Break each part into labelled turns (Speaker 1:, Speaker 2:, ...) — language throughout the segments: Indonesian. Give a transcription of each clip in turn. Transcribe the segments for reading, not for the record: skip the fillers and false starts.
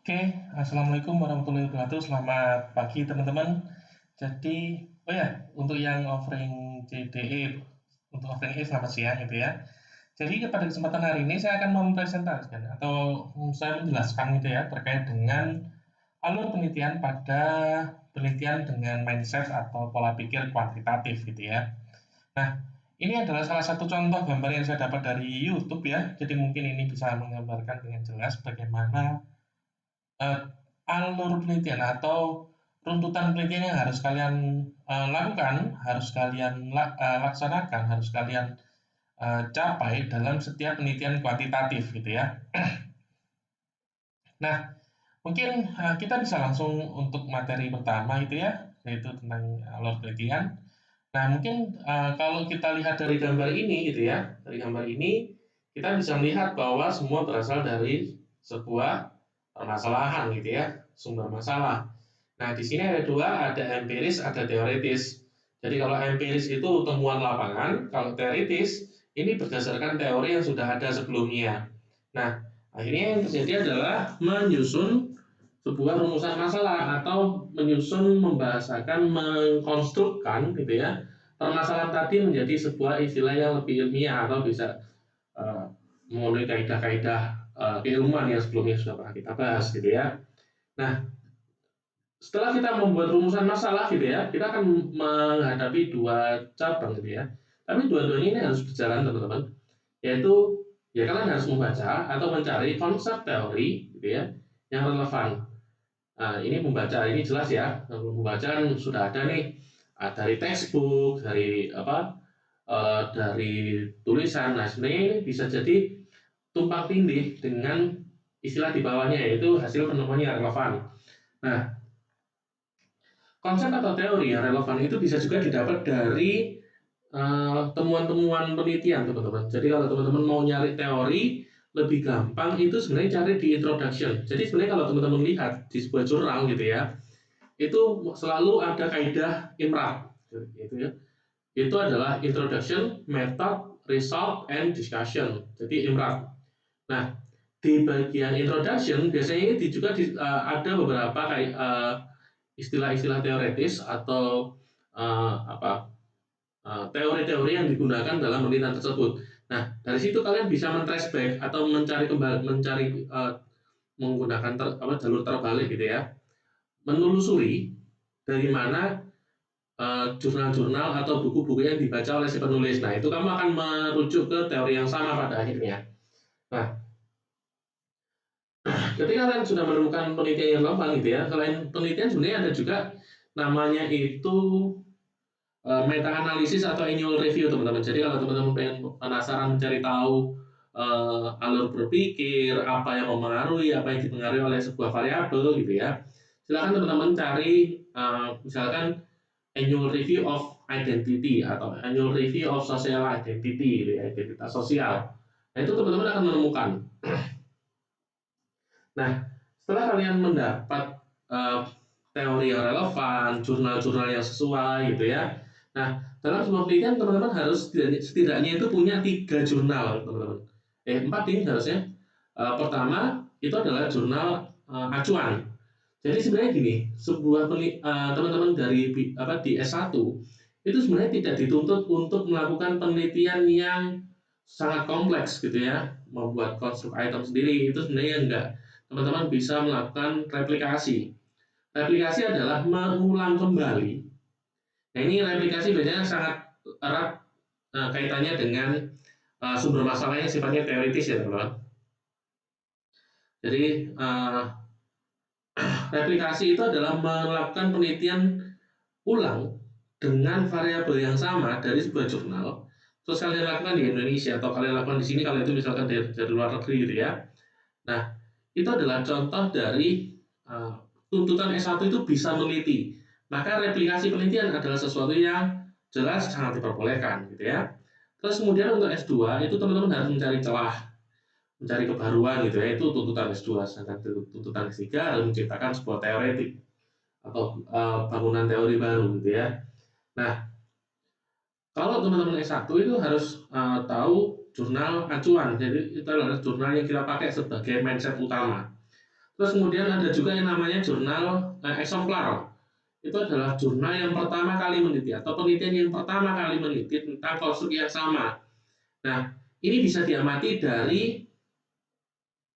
Speaker 1: Oke, assalamualaikum warahmatullahi wabarakatuh. Selamat pagi teman-teman. Jadi, oh ya, untuk yang offering CDE, untuk offering E selamat siang gitu ya. Jadi pada kesempatan hari ini saya akan mempresentasikan atau saya menjelaskan gitu ya terkait dengan alur penelitian pada penelitian dengan mindset atau pola pikir kuantitatif gitu ya. Nah, ini adalah salah satu contoh gambar yang saya dapat dari YouTube ya. Jadi mungkin ini bisa menggambarkan dengan jelas bagaimana Eee, alur penelitian atau runtutan penelitian yang harus kalian, lakukan, harus kalian laksanakan, harus kalian, capai dalam setiap penelitian kuantitatif gitu ya. Nah, mungkin, kita bisa langsung untuk materi pertama itu ya, yaitu tentang alur penelitian. Nah, mungkin, kalau kita lihat dari gambar ini gitu ya, dari gambar ini kita bisa melihat bahwa semua berasal dari sebuah permasalahan gitu ya, sumber masalah. Nah, di sini ada dua, ada empiris, ada teoritis. Jadi kalau empiris itu temuan lapangan, kalau teoritis ini berdasarkan teori yang sudah ada sebelumnya. Nah, akhirnya yang terjadi adalah menyusun sebuah rumusan masalah atau menyusun, membahasakan, mengkonstrukkan gitu ya, permasalahan tadi menjadi sebuah istilah yang lebih ilmiah atau bisa uh, memenuhi kaidah-kaidah keilmuan yang sebelumnya sudah pernah kita bahas gitu ya. Nah, setelah kita membuat rumusan masalah gitu ya, kita akan menghadapi dua cabang gitu ya. Tapi dua-duanya ini harus berjalan teman-teman. Yaitu ya kalian harus membaca atau mencari konsep teori gitu ya yang relevan. Nah, ini membaca ini jelas ya. Membaca kan sudah ada nih dari textbook, dari dari tulisan. Nah, sebenarnya ini bisa jadi tumpang tindih dengan istilah di bawahnya yaitu hasil penemuan yang relevan. Nah, konsep atau teori yang relevan itu bisa juga didapat dari temuan-temuan penelitian teman-teman. Jadi kalau teman-teman mau nyari teori lebih gampang itu sebenarnya cari di introduction. Jadi sebenarnya kalau teman-teman lihat di sebuah jurnal gitu ya, itu selalu ada kaidah IMRAP gitu ya. Itu adalah introduction, method, result, and discussion. Jadi IMRAP. Nah, di bagian introduction biasanya ini juga ada beberapa kayak istilah-istilah teoretis atau apa teori-teori yang digunakan dalam penelitian tersebut. Nah, dari situ kalian bisa men-trace back atau mencari kembali, menggunakan jalur terbalik gitu ya, menelusuri dari mana jurnal-jurnal atau buku-buku yang dibaca oleh si penulis. Nah, itu kamu akan merujuk ke teori yang sama pada akhirnya. Nah, ketika kalian sudah menemukan penelitian yang relevan gitu ya, selain penelitian sebenarnya ada juga namanya itu meta analisis atau annual review teman-teman. Jadi kalau teman-teman pengen penasaran mencari tahu alur berpikir, apa yang mempengaruhi, apa yang dipengaruhi oleh sebuah variabel gitu ya. Silakan teman-teman cari misalkan annual review of identity atau annual review of social identity gitu ya, identitas sosial. Nah, itu teman-teman akan menemukan. Nah, setelah kalian mendapat uh, teori yang relevan, jurnal-jurnal yang sesuai gitu ya. Nah, dalam sebuah penelitian teman-teman harus setidaknya itu punya 3 jurnal, teman-teman. Empat ini harusnya. Pertama itu adalah jurnal acuan. Jadi sebenarnya gini, teman-teman dari di S1 itu sebenarnya tidak dituntut untuk melakukan penelitian yang sangat kompleks gitu ya, membuat konstruk item sendiri itu sebenarnya enggak. Teman-teman bisa melakukan replikasi. Replikasi adalah mengulang kembali. Nah, ini replikasi biasanya sangat erat kaitannya dengan sumber masalahnya sifatnya teoritis ya teman-teman. Jadi replikasi itu adalah melakukan penelitian ulang dengan variabel yang sama dari sebuah jurnal. Terus kalian lakukan di Indonesia atau kalian lakukan di sini kalau itu misalkan dari luar negeri gitu ya. Nah, itu adalah contoh dari tuntutan S1 itu bisa meneliti. Maka replikasi penelitian adalah sesuatu yang jelas sangat diperbolehkan gitu ya. Terus kemudian untuk S2 itu teman-teman harus mencari celah, mencari kebaruan gitu ya. Itu tuntutan S2. Sedangkan tuntutan S3 harus menciptakan sebuah teoretik atau bangunan teori baru gitu ya. Nah, kalau teman-teman S1 itu harus tahu jurnal acuan. Jadi itu adalah jurnal yang kita pakai sebagai mindset utama. Terus kemudian ada juga yang namanya jurnal eksemplar. Itu adalah jurnal yang pertama kali meneliti atau penelitian yang pertama kali meneliti tentang konstruk yang sama. Nah, ini bisa diamati dari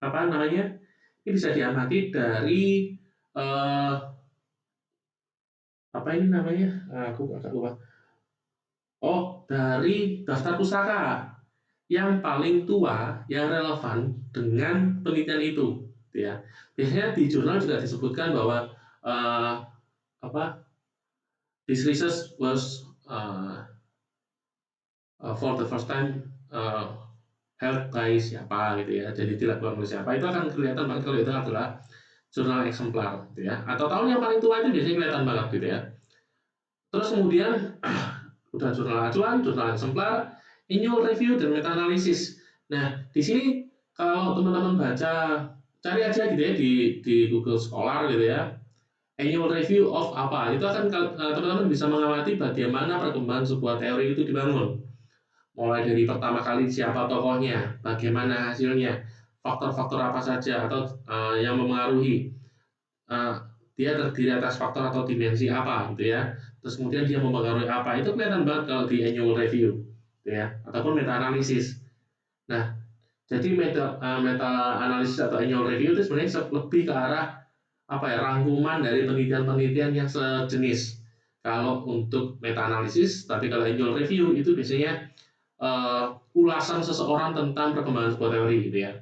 Speaker 1: apa namanya? Ini bisa diamati dari eh, apa ini namanya? Aku agak lupa. Oh, dari daftar pustaka yang paling tua yang relevan dengan penelitian itu, gitu ya. Biasanya di jurnal juga disebutkan bahwa uh, apa this research was for the first time held by siapa gitu ya. Jadi dilakukan oleh siapa itu akan kelihatan banget kalau itu adalah jurnal eksemplar, gitu ya. Atau tahun yang paling tua itu biasanya kelihatan banget gitu ya. Terus kemudian udah jurnal acuan, jurnal eksemplar, annual review dan meta analisis. Nah, di sini kalau teman-teman baca cari aja gitu ya di Google Scholar gitu ya. Annual review of apa? Itu akan teman-teman bisa mengamati bagaimana perkembangan sebuah teori itu dibangun. Mulai dari pertama kali siapa tokohnya, bagaimana hasilnya, faktor-faktor apa saja atau yang mempengaruhi uh, dia terdiri atas faktor atau dimensi apa gitu ya. Terus kemudian dia mempengaruhi apa itu kelihatan banget kalau di annual review gitu ya ataupun meta analisis. Nah, jadi meta analisis atau annual review itu sebenarnya lebih ke arah apa ya rangkuman dari penelitian-penelitian yang sejenis. Kalau untuk meta analisis, tapi kalau annual review itu biasanya ulasan seseorang tentang perkembangan sebuah teori gitu ya.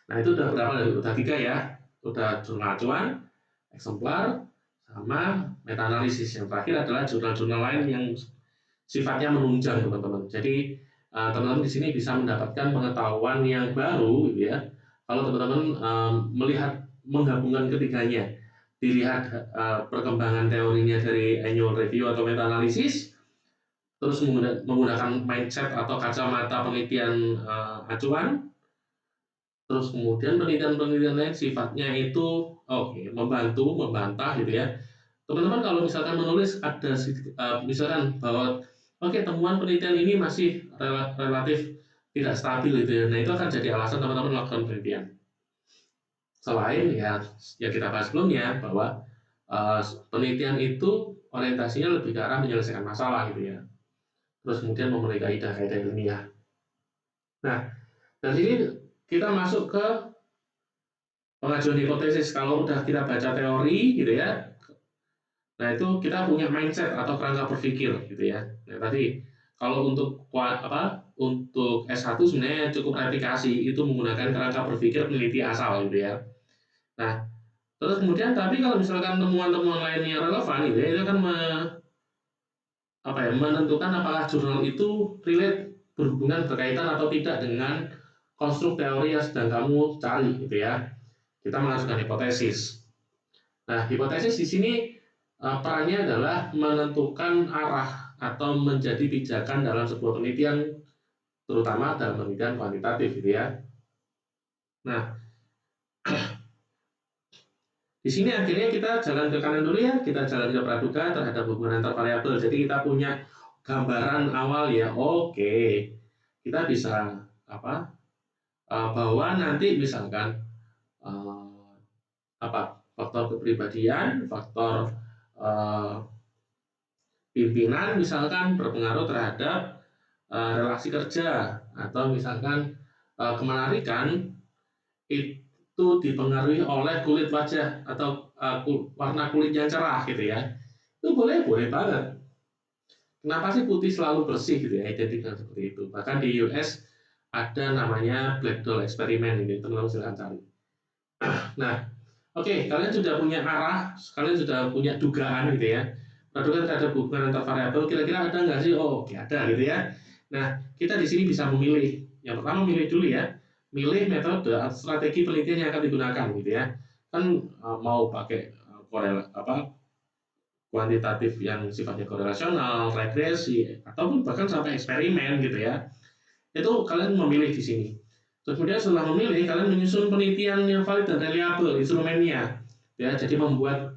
Speaker 1: Nah itu udah berapa? Udah 3 ya. Udah jurnal acuan, eksemplar, sama meta analisis. Yang terakhir adalah jurnal-jurnal lain yang sifatnya menunjang teman-teman. Jadi teman-teman di sini bisa mendapatkan pengetahuan yang baru gitu ya. Kalau teman-teman melihat menggabungkan ketiganya, dilihat perkembangan teorinya dari annual review atau meta analisis, terus menggunakan mindset atau kacamata penelitian acuan, terus kemudian penelitian-penelitian lain sifatnya itu membantu, membantah gitu ya. Teman-teman kalau misalkan menulis ada misalkan bahwa temuan penelitian ini masih relatif tidak stabil gitu ya. Nah itu akan jadi alasan teman-teman melakukan penelitian. Selain ya yang kita bahas sebelumnya bahwa penelitian itu orientasinya lebih ke arah menyelesaikan masalah gitu ya. Terus kemudian memenuhi kaidah-kaidah ilmiah. Nah, dari sini kita masuk ke pengajuan hipotesis. Kalau udah kita baca teori gitu ya, nah itu kita punya mindset atau kerangka berpikir gitu ya. Nah tadi kalau untuk untuk S1 sebenarnya cukup replikasi itu menggunakan kerangka berpikir peneliti asal gitu ya. Nah terus kemudian tapi kalau misalkan temuan-temuan lain yang relevan gitu ya, itu akan menentukan apakah jurnal itu relate berhubungan berkaitan atau tidak dengan konstruk teori yang sedang kamu cari gitu ya. Kita mengajukan hipotesis. Nah, hipotesis di sini perannya adalah menentukan arah atau menjadi pijakan dalam sebuah penelitian, terutama dalam penelitian kuantitatif gitu ya. Nah, di sini akhirnya kita jalan ke kanan dulu ya, kita jalan ke praduga terhadap hubungan antar variabel. Jadi kita punya gambaran awal ya. Oke, kita bisa bahwa nanti misalkan faktor kepribadian, faktor pimpinan misalkan berpengaruh terhadap relasi kerja atau misalkan kemenarikan itu dipengaruhi oleh kulit wajah atau warna kulit yang cerah gitu ya. Itu boleh banget. Kenapa sih putih selalu bersih gitu ya, identik dengan seperti itu. Bahkan di US ada namanya Black Doll Experiment ini, teman-teman silahkan cari. Nah, kalian sudah punya arah, kalian sudah punya dugaan gitu ya. Praduga terhadap hubungan antar variabel, kira-kira ada nggak sih? Ada gitu ya. Nah, kita di sini bisa memilih. Yang pertama milih dulu ya, milih metode atau strategi penelitian yang akan digunakan gitu ya. Kan mau pakai kuantitatif yang sifatnya korelasional, regresi, ataupun bahkan sampai eksperimen gitu ya. Itu kalian memilih di sini. Terus kemudian setelah memilih, kalian menyusun penelitian yang valid dan reliable instrumennya. Ya, jadi membuat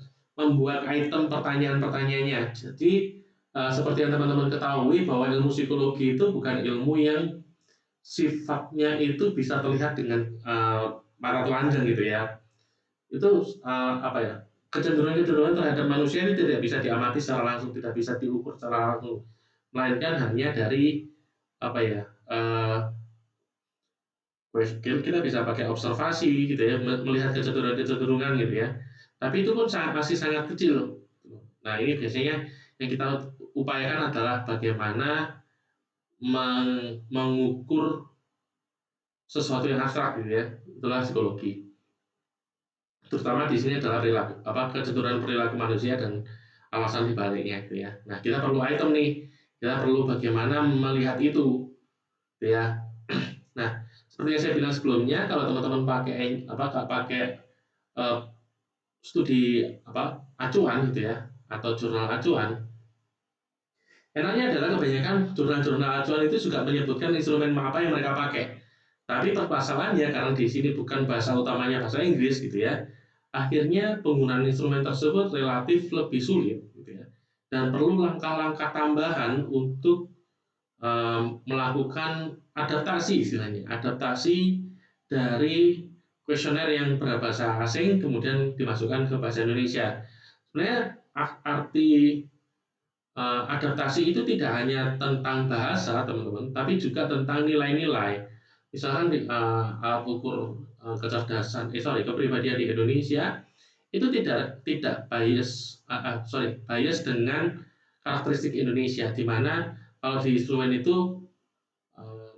Speaker 1: item pertanyaan-pertanyaannya. Jadi seperti yang teman-teman ketahui bahwa ilmu psikologi itu bukan ilmu yang sifatnya itu bisa terlihat dengan mata telanjang gitu ya. Itu apa ya? Kecenderungan-kecenderungan terhadap manusia ini tidak bisa diamati secara langsung, tidak bisa diukur secara langsung, melainkan hanya dari apa ya? Kita bisa pakai observasi gitu ya, melihat kecenderungan-kecenderungan gitu ya. Tapi itu pun masih sangat kecil. Nah, ini biasanya yang kita upayakan adalah bagaimana mengukur sesuatu yang abstrak gitu ya. Itulah psikologi. Terutama di sini adalah kecenderungan perilaku manusia dan alasan dibaliknya gitu ya. Nah, kita perlu item nih. Kita perlu bagaimana melihat itu gitu ya. Nah, seperti yang saya bilang sebelumnya, kalau teman-teman pakai uh, studi acuan gitu ya, atau jurnal acuan, enaknya adalah kebanyakan jurnal-jurnal acuan itu juga menyebutkan instrumen apa yang mereka pakai. Tapi permasalahannya karena di sini bukan bahasa utamanya bahasa Inggris gitu ya, akhirnya penggunaan instrumen tersebut relatif lebih sulit gitu ya, dan perlu langkah-langkah tambahan untuk melakukan adaptasi istilahnya, adaptasi dari kuesioner yang berbahasa asing kemudian dimasukkan ke bahasa Indonesia. Sebenarnya arti adaptasi itu tidak hanya tentang bahasa teman-teman, tapi juga tentang nilai-nilai. Misalkan di alat ukur kepribadian di Indonesia itu tidak bias dengan karakteristik Indonesia, di mana kalau di instrumen itu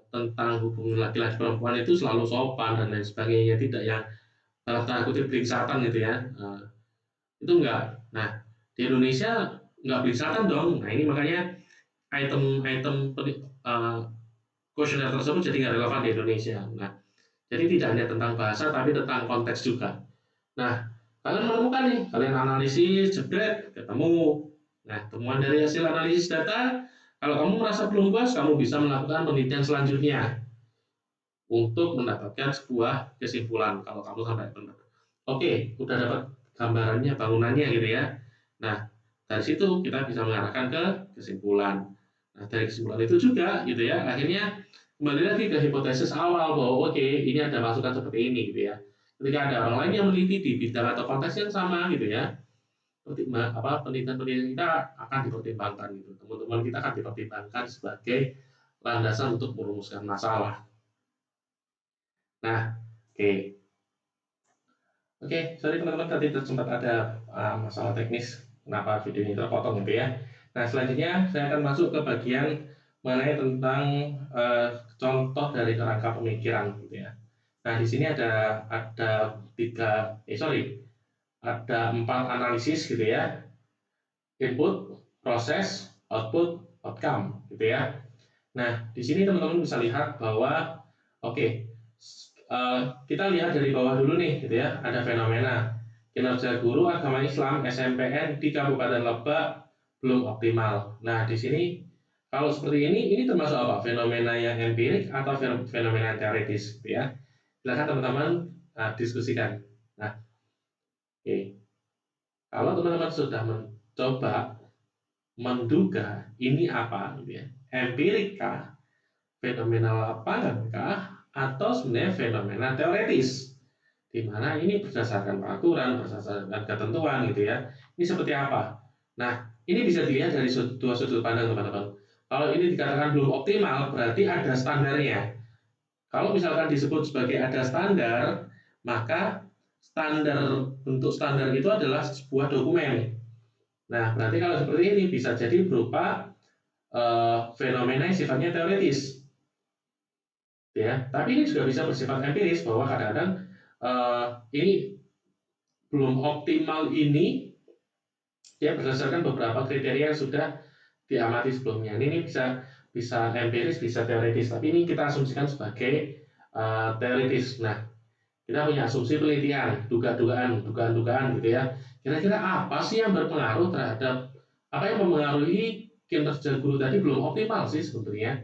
Speaker 1: tentang hubungan laki-laki perempuan itu selalu sopan dan lain sebagainya, tidak yang dalam tanda kutip belingsatan gitu ya. Itu enggak. Nah, di Indonesia enggak belingsatan dong. Nah, ini makanya item-item kuesioner tersebut jadi nggak relevan di Indonesia. Nah, jadi tidak hanya tentang bahasa tapi tentang konteks juga. Nah, kalian menemukan nih, kalian analisis, jebret, ketemu. Nah, temuan dari hasil analisis data, kalau kamu merasa belum puas, kamu bisa melakukan penelitian selanjutnya untuk mendapatkan sebuah kesimpulan kalau kamu sampai benar. Oke, udah dapat gambarannya, bangunannya gitu ya. Nah, dari situ kita bisa mengarahkan ke kesimpulan. Nah, dari kesimpulan itu juga gitu ya, akhirnya kembali lagi ke hipotesis awal bahwa oke, ini ada masukan seperti ini gitu ya. Ketika ada orang lain yang meneliti di bidang atau konteks yang sama gitu ya, penelitian-penelitian kita akan dipertimbangkan gitu. Teman-teman kita akan dipertimbangkan sebagai landasan untuk merumuskan masalah. Nah, oke. Oke, sorry teman-teman tadi sempat ada masalah teknis kenapa video ini terpotong gitu ya. Nah, selanjutnya saya akan masuk ke bagian mengenai tentang contoh dari kerangka pemikiran gitu ya. Nah, di sini ada ada 4 analisis gitu ya. Input, proses, output, outcome gitu ya. Nah, di sini teman-teman bisa lihat bahwa oke, kita lihat dari bawah dulu nih gitu ya, ada fenomena kinerja guru agama Islam SMPN di Kabupaten Lebak belum optimal. Nah, di sini kalau seperti ini termasuk apa? Fenomena yang empirik atau fenomena yang teoritis gitu ya. Silakan teman-teman diskusikan. Nah, oke. Kalau teman-teman sudah mencoba menduga ini apa gitu ya, empirik kah, fenomena lapangan kah, atau sebenarnya fenomena teoretis, di mana ini berdasarkan peraturan, berdasarkan ketentuan gitu ya. Ini seperti apa? Nah, ini bisa dilihat dari dua sudut pandang teman-teman. Kalau ini dikatakan belum optimal, berarti ada standarnya. Kalau misalkan disebut sebagai ada standar, maka bentuk standar itu adalah sebuah dokumen. Nah, berarti kalau seperti ini bisa jadi berupa fenomena yang sifatnya teoritis, ya. Tapi ini juga bisa bersifat empiris bahwa kadang-kadang ini belum optimal ini ya berdasarkan beberapa kriteria yang sudah diamati sebelumnya. Ini bisa empiris, bisa teoritis. Tapi ini kita asumsikan sebagai teoritis. Nah, kita punya asumsi penelitian, dugaan-dugaan gitu ya. Kira-kira apa sih yang berpengaruh terhadap apa yang mempengaruhi kinerja guru tadi belum optimal sih sebetulnya.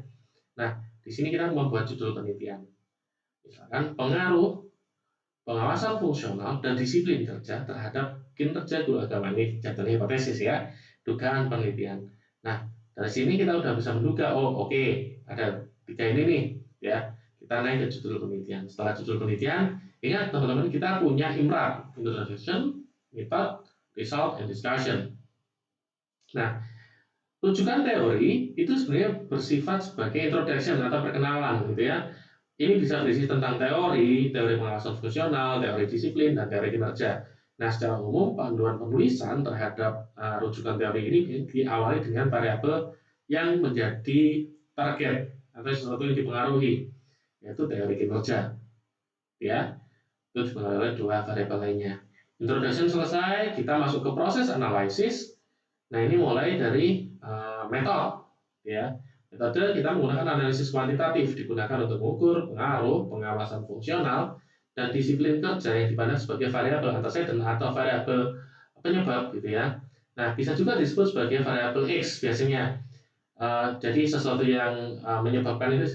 Speaker 1: Nah, di sini kita membuat judul penelitian. Misalkan pengaruh pengawasan fungsional dan disiplin kerja terhadap kinerja guru agama, ini jatuhnya hipotesis ya, dugaan penelitian. Nah, dari sini kita udah bisa menduga, oh oke, ada 3 ini nih ya. Kita naik ke judul penelitian. Setelah judul penelitian, Ingat teman-teman, kita punya IMRAD, Introduction, Method, Result, and Discussion. Nah, rujukan teori itu sebenarnya bersifat sebagai introduction atau perkenalan gitu ya. Ini bisa berisi tentang teori pengawasan fungsional, teori disiplin, dan teori kinerja. Nah, secara umum panduan penulisan terhadap rujukan teori ini diawali dengan variabel yang menjadi target atau sesuatu yang dipengaruhi, yaitu teori kinerja. Ya, itu dipengaruhi oleh dua variabel lainnya. Introduction selesai, kita masuk ke proses analisis. Nah, ini mulai dari metode, ya. Metode kita menggunakan analisis kuantitatif, digunakan untuk mengukur pengaruh, pengawasan fungsional, dan disiplin kerja yang dipandang sebagai variabel antecedent atau variabel penyebab, gitu ya. Nah, bisa juga disebut sebagai variabel X biasanya. Jadi sesuatu yang menyebabkan itu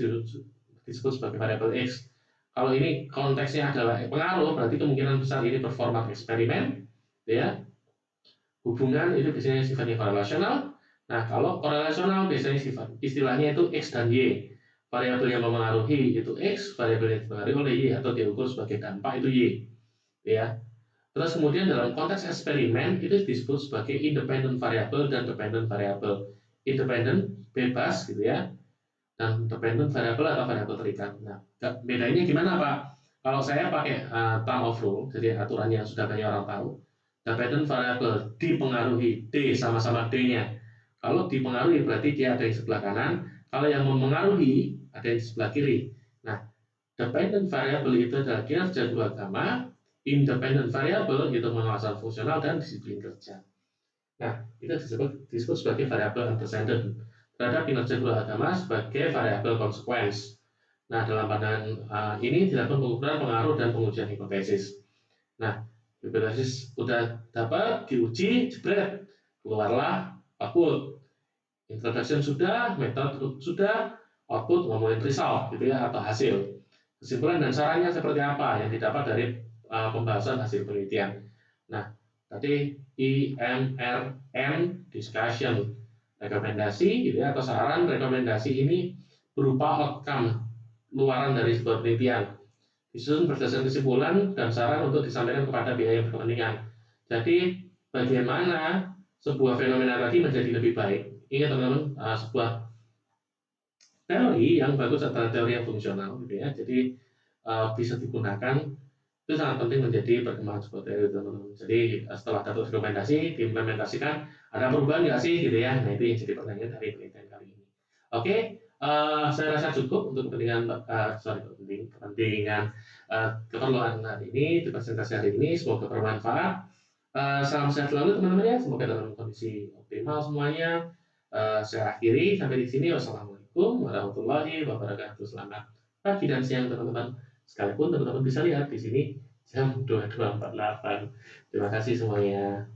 Speaker 1: disebut sebagai variabel X. Kalau ini konteksnya adalah pengaruh, berarti kemungkinan besar ini performa eksperimen, ya. Hubungan itu biasanya sifatnya korelasional. Nah, kalau korelasional biasanya istilahnya itu X dan Y. Variabel yang mempengaruhi itu X, variabel yang dipengaruhi oleh Y atau diukur sebagai dampak itu Y. Ya. Terus kemudian dalam konteks eksperimen itu disebut sebagai independent variable dan dependent variable. Independent bebas gitu ya, dan dependent variable atau variabel terikat. Nah, bedanya gimana Pak? Kalau saya pakai term of rule, jadi aturan yang sudah banyak orang tahu, dependent variable dipengaruhi D sama-sama D-nya. Kalau dipengaruhi berarti dia ada di sebelah kanan, kalau yang memengaruhi ada di sebelah kiri. Nah, dependent variable itu adalah kinerja dua agama, independent variable itu pengawasan fungsional dan disiplin kerja. Nah, itu disebut sebagai variabel antecedent terhadap kinerja dua agama sebagai variabel konsekuens. Nah, dalam pandangan ini dilakukan pengukuran pengaruh dan pengujian hipotesis. Nah, hipotesis udah dapat, diuji, jebret, keluarlah output. Introduction sudah, metode sudah, output ngomongin result gitu ya, atau hasil. Kesimpulan dan sarannya seperti apa yang didapat dari pembahasan hasil penelitian. Nah, tadi IMRN discussion, rekomendasi gitu ya, atau saran rekomendasi ini berupa outcome luaran dari sebuah penelitian, disusun berdasarkan kesimpulan dan saran untuk disampaikan kepada pihak yang berkepentingan. Jadi bagaimana sebuah fenomena tadi menjadi lebih baik. Ingat teman-teman, sebuah teori yang bagus adalah teori yang fungsional gitu ya. Jadi bisa digunakan, itu sangat penting menjadi perkembangan sebuah teori teman-teman. Jadi setelah dapat rekomendasi diimplementasikan, ada perubahan nggak sih gitu ya. Nah, itu yang jadi pertanyaan dari penelitian kali ini. Oke, saya rasa cukup untuk kepentingan keperluan hari ini, di presentasi hari ini. Semoga bermanfaat. Salam sehat selalu teman-teman ya. Semoga dalam kondisi optimal semuanya. Saya akhiri sampai di sini. Wassalamualaikum warahmatullahi wabarakatuh. Selamat pagi dan siang teman-teman. Sekalipun teman-teman bisa lihat di sini jam 22.48. Terima kasih semuanya.